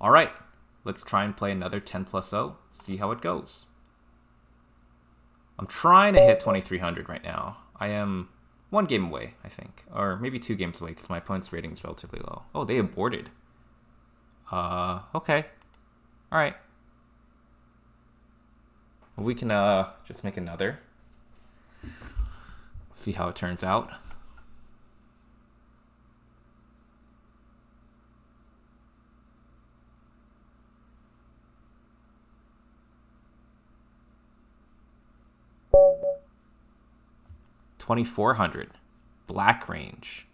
All right, let's try and play another 10 plus 0, see how it goes. I'm trying to hit 2300 right now. I am one game away, I think. Or maybe 2 games away because my opponent's rating is relatively low. Oh, they aborted. Okay. All right. Well, we can just make another. See how it turns out. $2,400. Black range.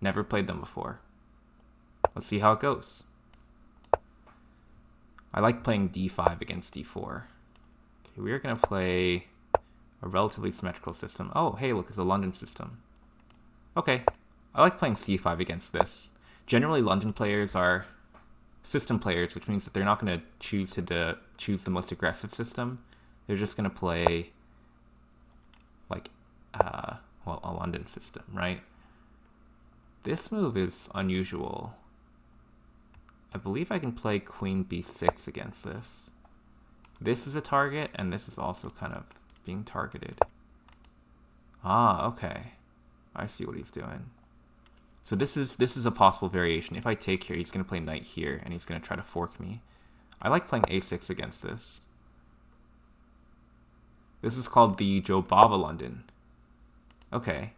Never played them before. Let's see how it goes. I like playing d5 against d4. Okay, we are going to play a relatively symmetrical system. Oh, hey, look, it's a London system. Okay, I like playing c5 against this. Generally, London players are system players, which means that they're not going to choose the most aggressive system. They're just going to play like a London system, right? This move is unusual. I believe I can play queen b6 against this. This is a target, and this is also kind of being targeted. Ah, okay. I see what he's doing. So this is a possible variation. If I take here, he's going to play knight here, and he's going to try to fork me. I like playing a6 against this. This is called the Jobava London. Okay.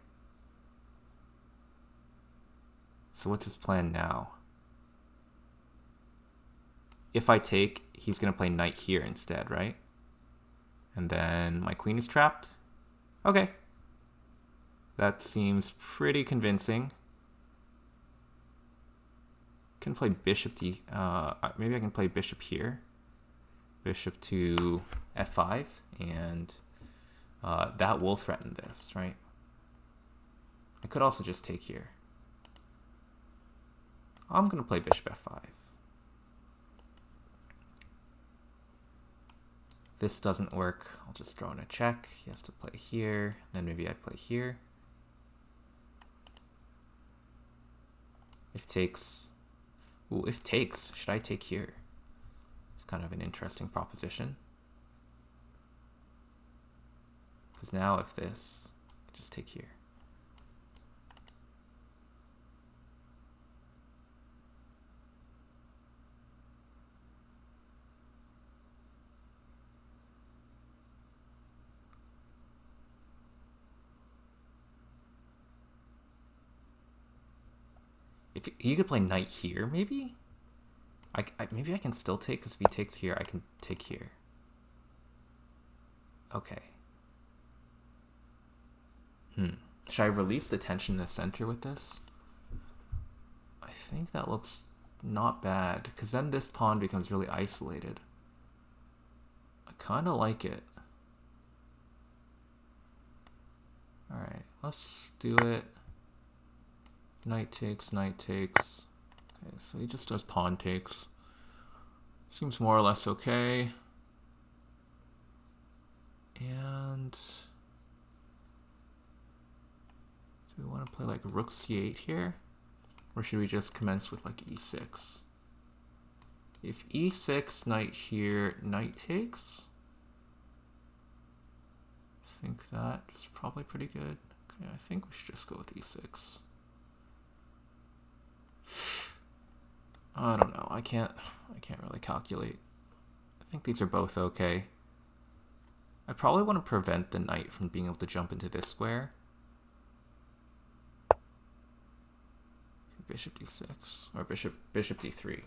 So what's his plan now? If I take, he's going to play knight here instead, right? And then my queen is trapped. Okay. That seems pretty convincing. Can play bishop d. Maybe I can play bishop here. Bishop to f5, and that will threaten this, right? I could also just take here. I'm going to play bishop f5. This doesn't work. I'll just throw in a check. He has to play here. Then maybe I play here. If takes. Ooh, if takes. Should I take here? It's kind of an interesting proposition. Because now if this, just take here. If you could play knight here, maybe? Maybe I can still take, because if he takes here, I can take here. Okay. Should I release the tension in the center with this? I think that looks not bad, because then this pawn becomes really isolated. I kind of like it. Alright, let's do it. Knight takes, knight takes. Okay, so he just does pawn takes. Seems more or less okay. And do we want to play like rook c8 here? Or should we just commence with like e6? If e6, knight here, knight takes. I think that's probably pretty good. Okay, I think we should just go with e6. I don't know. I can't really calculate. I think these are both okay. I probably want to prevent the knight from being able to jump into this square. Bishop d6 or bishop d3.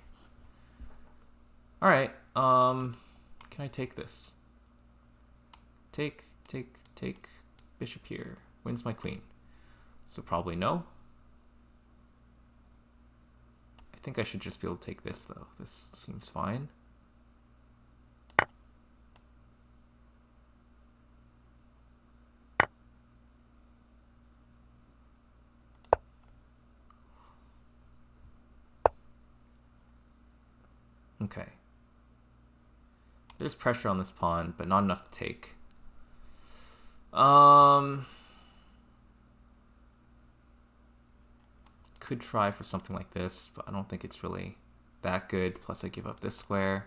All right. Can I take this? Take bishop here. Wins my queen. So probably no. I think I should just be able to take this though. This seems fine. Okay. There's pressure on this pawn, but not enough to take. Could try for something like this, but I don't think it's really that good. Plus I give up this square.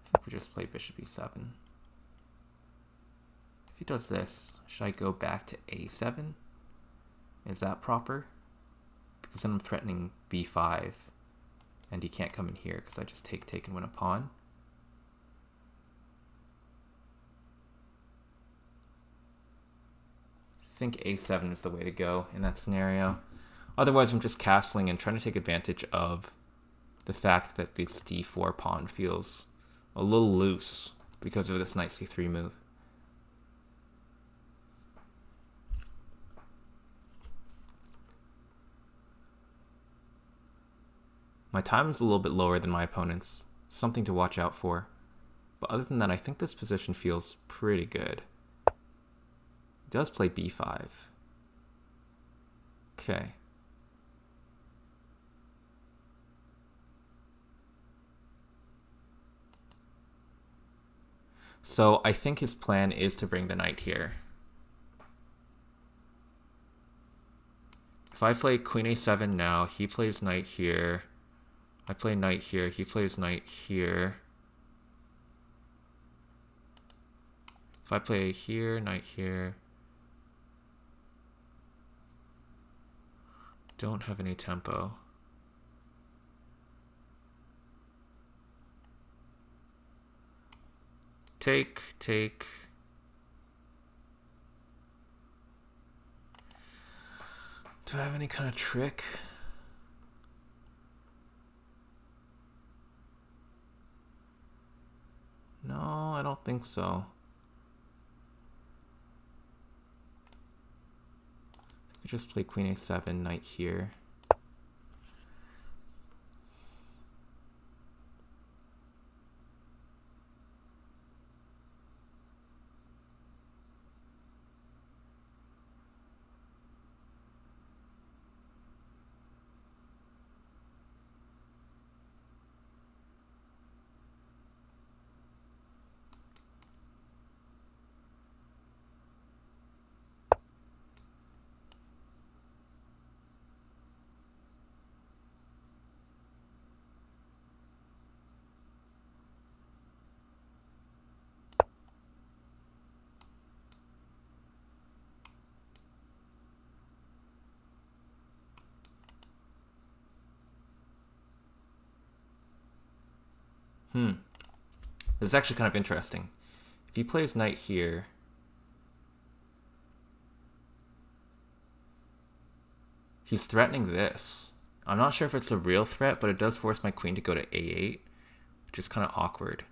I think we just play bishop e7. If he does this, should I go back to a7? Is that proper? Because then I'm threatening b5. And he can't come in here because I just take and win a pawn. I think a7 is the way to go in that scenario. Otherwise, I'm just castling and trying to take advantage of the fact that this d4 pawn feels a little loose because of this knight c3 move. My time is a little bit lower than my opponent's, something to watch out for. But other than that, I think this position feels pretty good. He does play b5. Okay. So I think his plan is to bring the knight here. If I play queen a7 now, he plays knight here. I play knight here, he plays knight here. If I play here, knight here. Don't have any tempo. Take. Do I have any kind of trick? No, I don't think so. I could just play queen a7, knight here. This is actually kind of interesting. If he plays knight here, he's threatening this. I'm not sure if it's a real threat, but it does force my queen to go to a8, which is kind of awkward.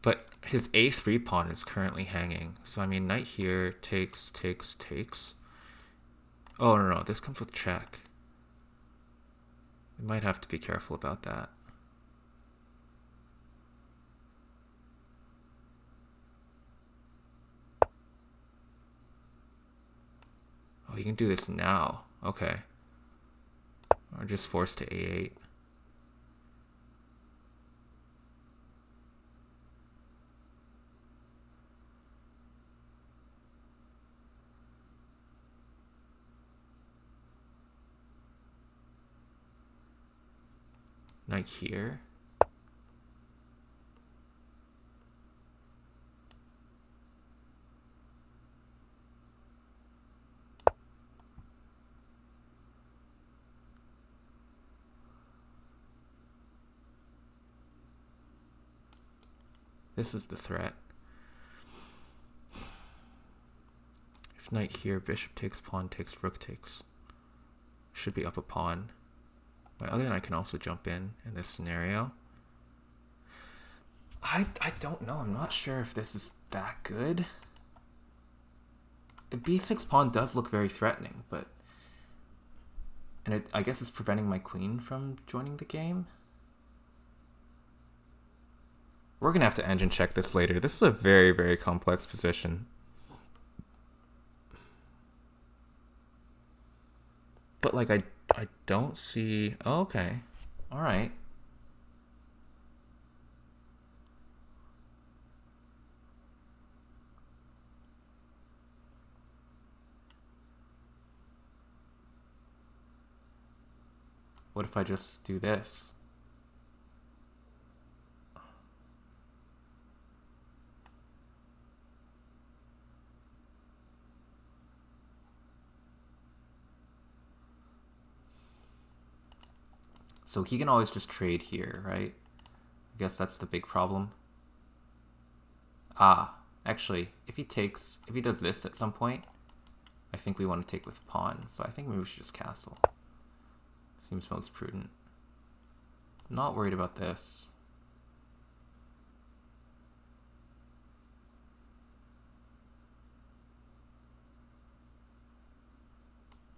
But his a3 pawn is currently hanging. So I mean, knight here takes. Oh, no, this comes with check. We might have to be careful about that. Oh, you can do this now. Okay. Or just forced to a8. Knight here. This is the threat. If knight here, bishop takes, pawn takes, rook takes. Should be up a pawn. My other knight can also jump in this scenario. I don't know. I'm not sure if this is that good. A b6 pawn does look very threatening, but... And I guess it's preventing my queen from joining the game. We're going to have to engine check this later. This is a very, very complex position. But like I don't see... Oh, okay. All right. What if I just do this? So he can always just trade here, right? I guess that's the big problem. Ah, actually, if he does this at some point, I think we want to take with pawn. So I think maybe we should just castle. Seems most prudent. Not worried about this.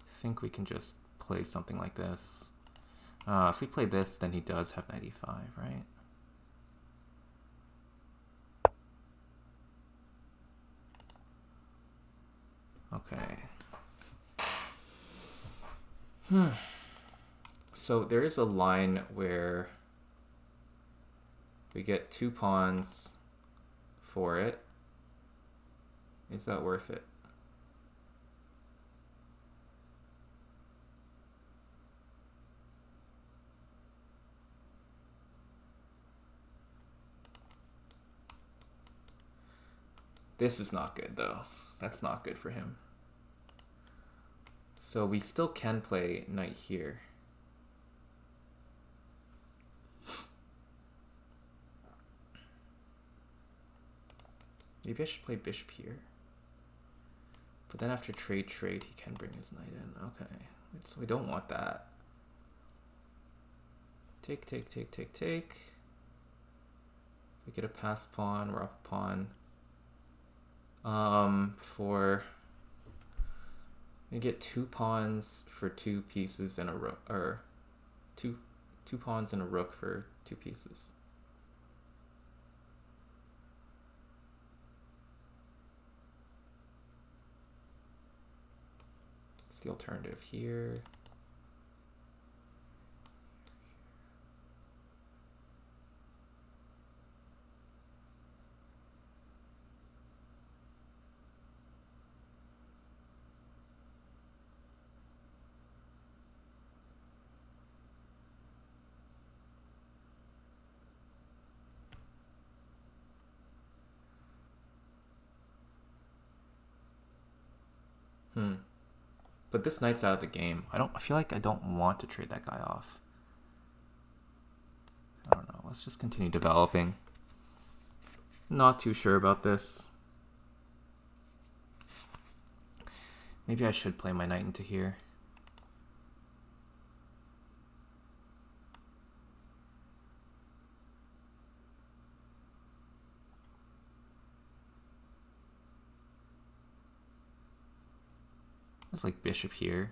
I think we can just play something like this. If we play this, then he does have knight e5, right? Okay. So there is a line where we get 2 pawns for it. Is that worth it? This is not good, though. That's not good for him. So we still can play knight here. Maybe I should play bishop here. But then after trade, he can bring his knight in. Okay, so we don't want that. Take. We get a pass pawn, we're up a pawn. We get 2 pawns for 2 pieces and a rook, or two pawns and a rook for 2 pieces. It's the alternative here. But this knight's out of the game. I feel like I don't want to trade that guy off. I don't know. Let's just continue developing. Not too sure about this. Maybe I should play my knight into here. It's like bishop here.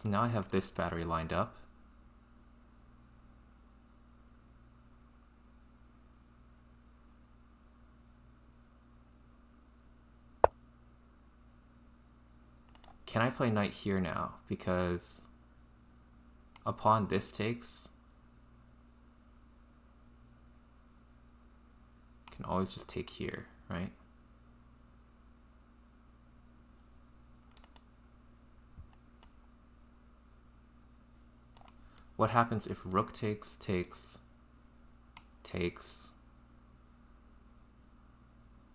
So now I have this battery lined up. Can I play knight here now? Because upon this takes, I can always just take here, right? what happens if rook takes, takes.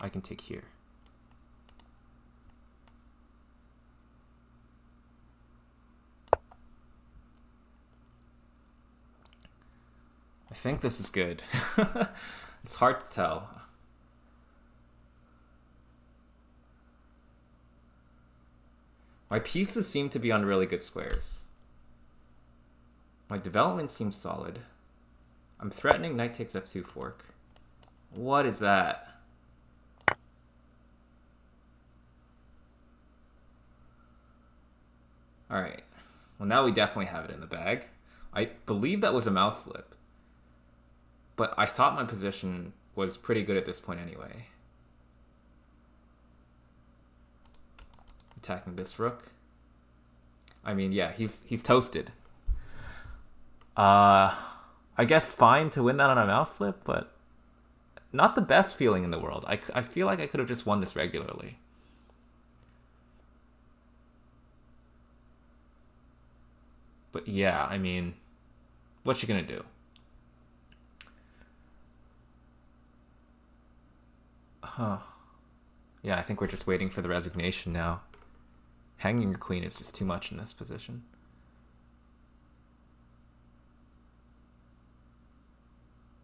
I can take here. I think this is good. It's hard to tell. My pieces seem to be on really good squares. My development seems solid. I'm threatening knight takes f2 fork. What is that? Alright. Well, now we definitely have it in the bag. I believe that was a mouse slip. But I thought my position was pretty good at this point anyway. Attacking this rook. I mean, yeah, he's toasted. I guess fine to win that on a mouse slip, but not the best feeling in the world. I feel like I could have just won this regularly. But yeah, I mean, what you gonna do? Huh. Yeah, I think we're just waiting for the resignation now. Hanging your queen is just too much in this position.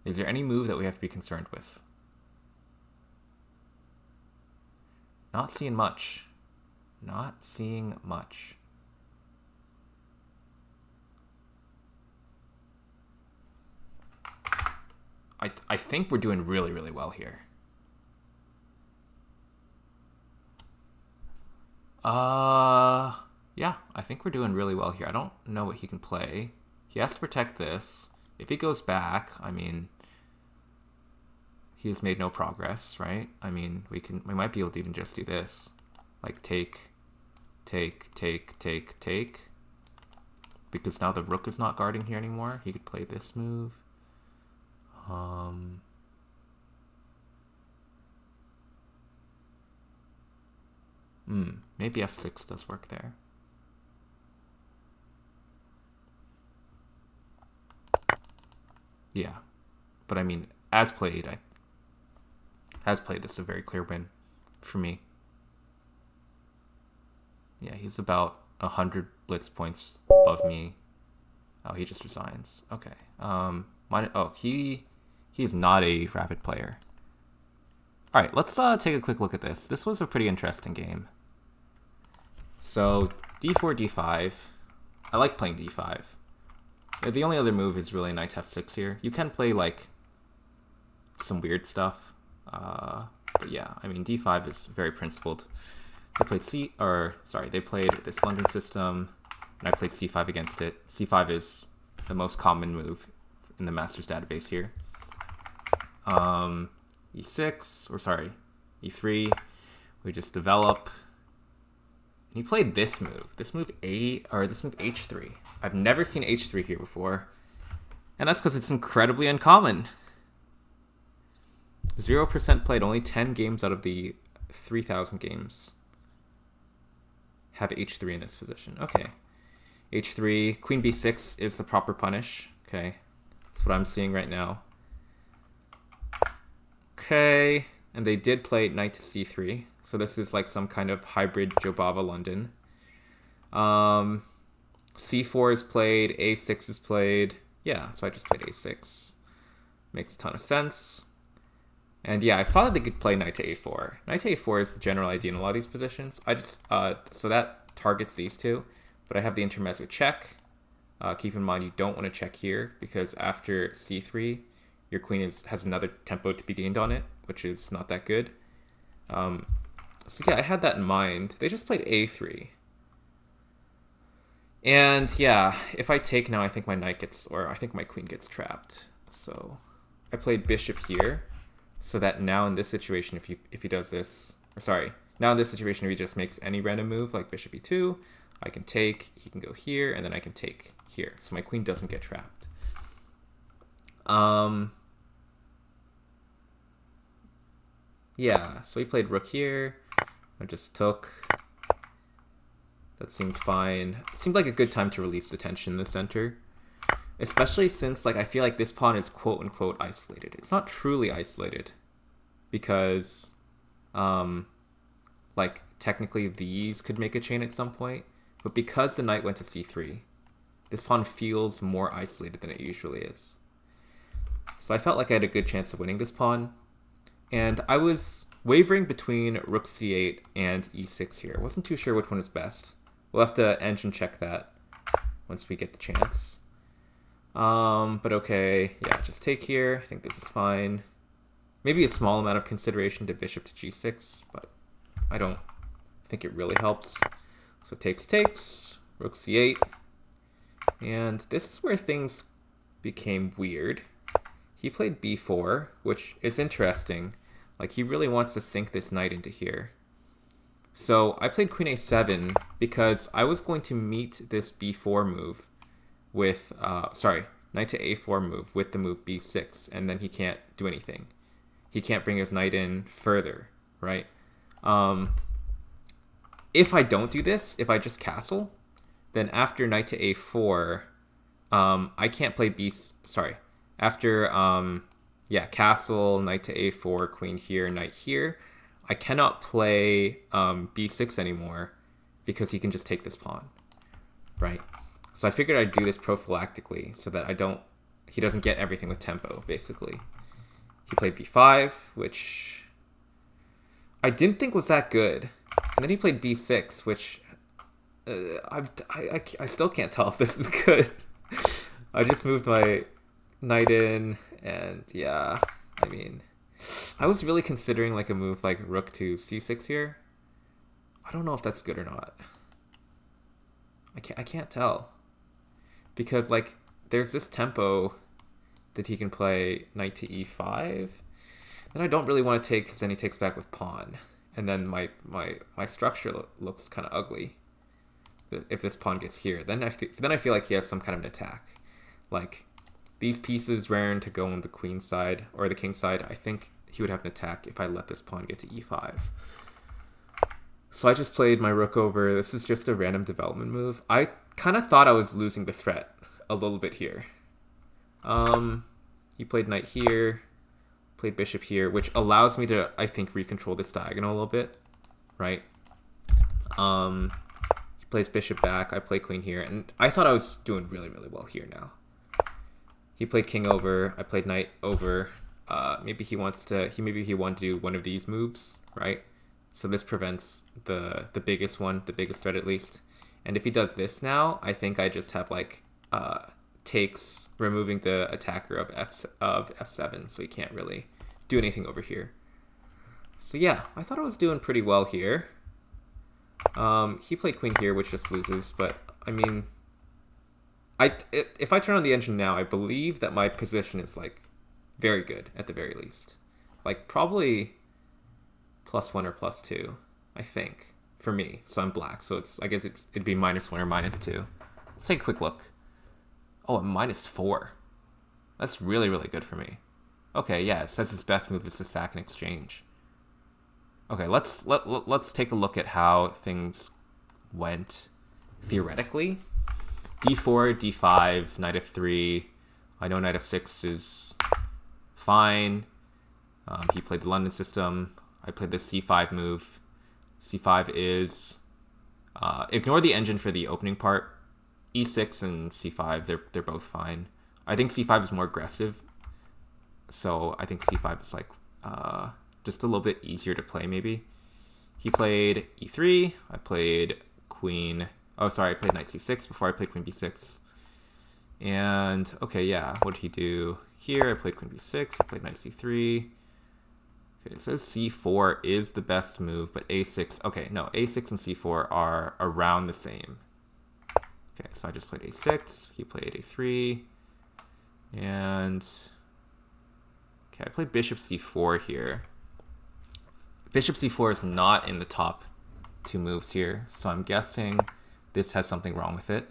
Is there any move that we have to be concerned with? Not seeing much. Not seeing much. I think we're doing really, really well here. Yeah, I think we're doing really well here. I don't know what he can play. He has to protect this. If he goes back, I mean, he has made no progress, right? I mean, we might be able to even just do this. Like take. Because now the rook is not guarding here anymore. He could play this move. Maybe f6 does work there. Yeah, but I mean, as played, this is a very clear win for me. Yeah, he's about 100 blitz points above me. Oh, he just resigns. Okay. He's not a rapid player. All right, let's take a quick look at this. This was a pretty interesting game. So d4, d5. I like playing d5. The only other move is really knight f6 here. You can play like some weird stuff, but yeah, I mean d5 is very principled. They played this London system, and I played c5 against it. c5 is the most common move in the Masters database here. e3. We just develop. And he played this move. This move h3. I've never seen h3 here before. And that's because it's incredibly uncommon. 0% played. Only 10 games out of the 3,000 games have h3 in this position. Okay. h3. Queen b6 is the proper punish. Okay. That's what I'm seeing right now. Okay. And they did play knight to c3. So this is like some kind of hybrid Jobava London. c4 is played, a6 is played. Yeah, so I just played a6. Makes a ton of sense. And yeah, I saw that they could play knight to a4. Knight to a4 is the general idea in a lot of these positions. So that targets these two. But I have the intermezzo check. Keep in mind you don't want to check here because after c3, your queen has another tempo to be gained on it, which is not that good. So yeah, I had that in mind. They just played a3. And yeah, if I take now, I think my queen gets trapped. So I played bishop here, so that now in this situation, if he does this, now in this situation, if he just makes any random move like bishop e2, I can take, he can go here, and then I can take here. So my queen doesn't get trapped. Yeah, so he played rook here. I just took. That seemed fine. It seemed like a good time to release the tension in the center. Especially since, like, I feel like this pawn is quote-unquote isolated. It's not truly isolated because, like, technically these could make a chain at some point. But because the knight went to c3, this pawn feels more isolated than it usually is. So I felt like I had a good chance of winning this pawn. And I was wavering between rook c8 and e6 here. I wasn't too sure which one is best. We'll have to engine check that once we get the chance. But okay, yeah, just take here. I think this is fine. Maybe a small amount of consideration to bishop to g6, but I don't think it really helps. So takes, rook c8. And this is where things became weird. He played b4, which is interesting. Like, he really wants to sink this knight into here. So I played queen a7 because I was going to meet this b4 move with, knight to a4 move with the move b6, and then he can't do anything. He can't bring his knight in further, right? If I don't do this, if I just castle, then after knight to a4, I can't play after, castle, knight to a4, queen here, knight here, I cannot play b6 anymore because he can just take this pawn, right? So I figured I'd do this prophylactically so that he doesn't get everything with tempo, basically. He played b5, which I didn't think was that good. And then he played b6, which I still can't tell if this is good. I just moved my knight in, and yeah, I mean, I was really considering like a move like rook to c6 here. I don't know if that's good or not. I can't tell. Because like there's this tempo that he can play knight to e5. Then I don't really want to take because then he takes back with pawn. And then my structure looks kind of ugly if this pawn gets here. Then I feel like he has some kind of an attack. Like, these pieces raring to go on the queen side or the king side, I think he would have an attack if I let this pawn get to e5. So I just played my rook over. This is just a random development move. I kind of thought I was losing the threat a little bit here. He played knight here, played bishop here, which allows me to, I think, recontrol this diagonal a little bit, right? He plays bishop back, I play queen here, and I thought I was doing really, really well here now. He played king over, I played knight over. Maybe he wanted to do one of these moves, right? So this prevents the biggest one, the biggest threat at least. And if he does this now, I think I just have like takes, removing the attacker of f7, so he can't really do anything over here. So yeah, I thought I was doing pretty well here. He played queen here, which just loses, but I mean, if I turn on the engine now, I believe that my position is like very good at the very least. Like probably +1 or +2, I think, for me. So I'm black, so I guess it'd be -1 or -2. Let's take a quick look. Oh, a -4. That's really, really good for me. Okay, yeah, it says his best move is to sack and exchange. Okay, let's take a look at how things went theoretically. d4, d5, knight f3. I know knight f6 is fine. He played the London system. I played the c5 move. c5 is... ignore the engine for the opening part. e6 and c5, they're both fine. I think c5 is more aggressive. So I think c5 is like just a little bit easier to play maybe. He played e3. I played queen... Oh, sorry, I played knight c6 before I played queen b6. And, okay, yeah, what did he do here? I played queen b6, I played knight c3. Okay, it says c4 is the best move, but a6... Okay, no, a6 and c4 are around the same. Okay, so I just played a6, he played a3, and... Okay, I played bishop c4 here. Bishop c4 is not in the top two moves here, so I'm guessing this has something wrong with it.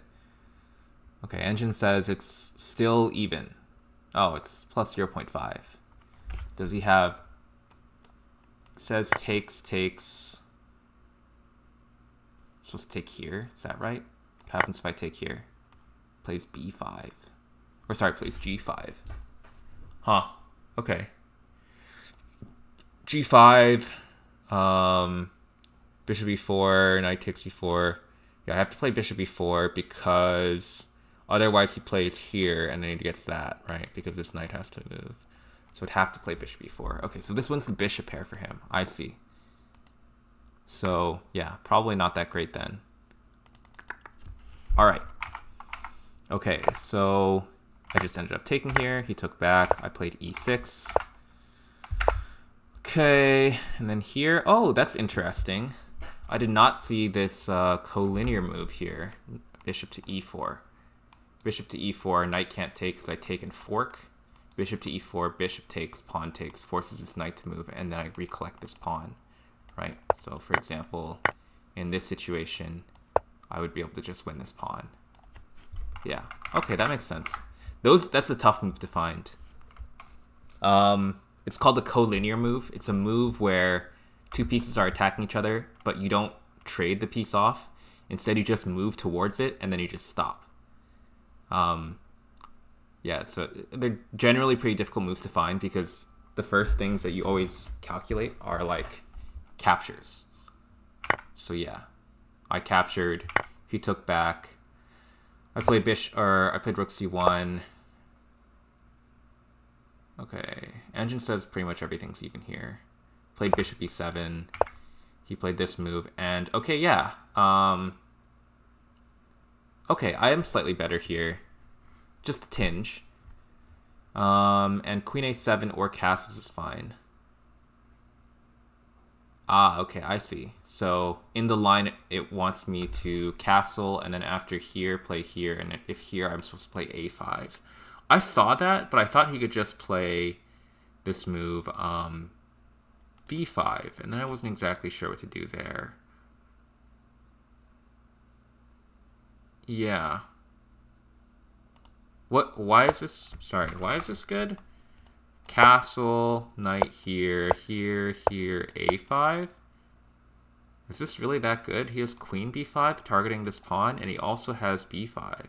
Okay, engine says it's still even. Oh, it's plus 0.5. Does he have... It says takes... I'm supposed to take here, is that right? What happens if I take here? Plays b5. Or sorry, plays g5. Huh. Okay. g5. Bishop e4, knight takes e4. Yeah, I have to play bishop e4 because otherwise he plays here and then he gets that, right? Because this knight has to move. So I'd have to play bishop e4. Okay, so this one's the bishop pair for him. I see. So, yeah, probably not that great then. All right. Okay, so I just ended up taking here. He took back. I played e6. Okay, and then here. Oh, that's interesting. I did not see this collinear move here. Bishop to e4. Bishop to e4. Knight can't take because I take and fork. Bishop to e4. Bishop takes. Pawn takes. Forces this knight to move. And then I recollect this pawn. Right? So, for example, in this situation, I would be able to just win this pawn. Yeah. Okay, that makes sense. That's a tough move to find. It's called the collinear move. It's a move where two pieces are attacking each other, but you don't trade the piece off. Instead, you just move towards it, and then you just stop. Yeah, so they're generally pretty difficult moves to find because the first things that you always calculate are like captures. So yeah, I captured. He took back. I played rook c1. Okay, Engine says pretty much everything's even here. Played bishop e7. He played this move, and okay, yeah. Okay, I am slightly better here, just a tinge. And queen a7 or castles is fine. Ah, okay, I see. So in the line, it wants me to castle, and then after here, play here, and if here, I'm supposed to play a5. I saw that, but I thought he could just play this move, b5, and then I wasn't exactly sure what to do there. Yeah. Why is this good? Castle, knight here, here, a5? Is this really that good? He has queen b5 targeting this pawn, and he also has b5.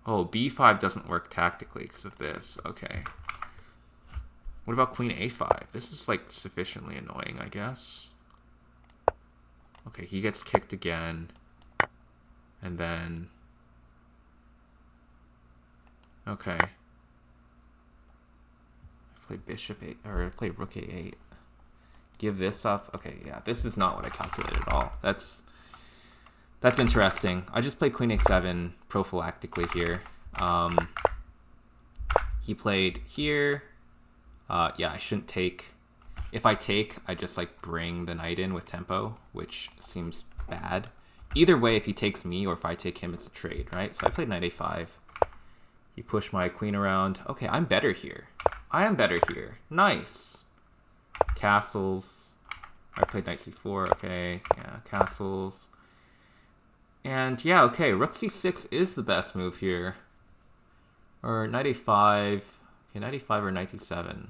Oh, b5 doesn't work tactically because of this. Okay. What about queen a5? This is like sufficiently annoying, I guess. Okay, he gets kicked again. And then... Okay. I play bishop 8, or I play rook a8. Give this up. Okay, yeah, this is not what I calculated at all. That's interesting. I just played queen a7 prophylactically here. He played here. Yeah, I shouldn't take. If I take, I just like bring the knight in with tempo, which seems bad. Either way, if he takes me or if I take him, it's a trade, right? So I played knight a5. He pushed my queen around. Okay, I'm better here. I am better here. Nice. Castles. I played knight c4. Okay, yeah, castles. And yeah, okay, rook c6 is the best move here. Or knight a5. Okay, knight a5 or knight e7.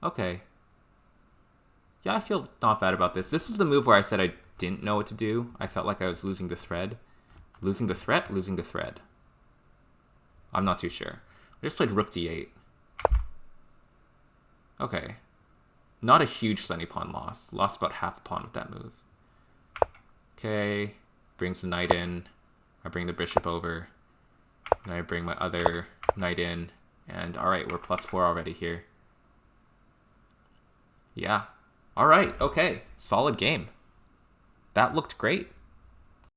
Okay. Yeah, I feel not bad about this. This was the move where I said I didn't know what to do. I felt like I was losing the thread. Losing the threat? Losing the thread. I'm not too sure. I just played rook d8. Okay. Not a huge Sunny pawn loss. Lost about half a pawn with that move. Okay. Brings the knight in. I bring the bishop over. And I bring my other knight in. And alright, we're +4 already here. Yeah. Alright, okay. Solid game. That looked great.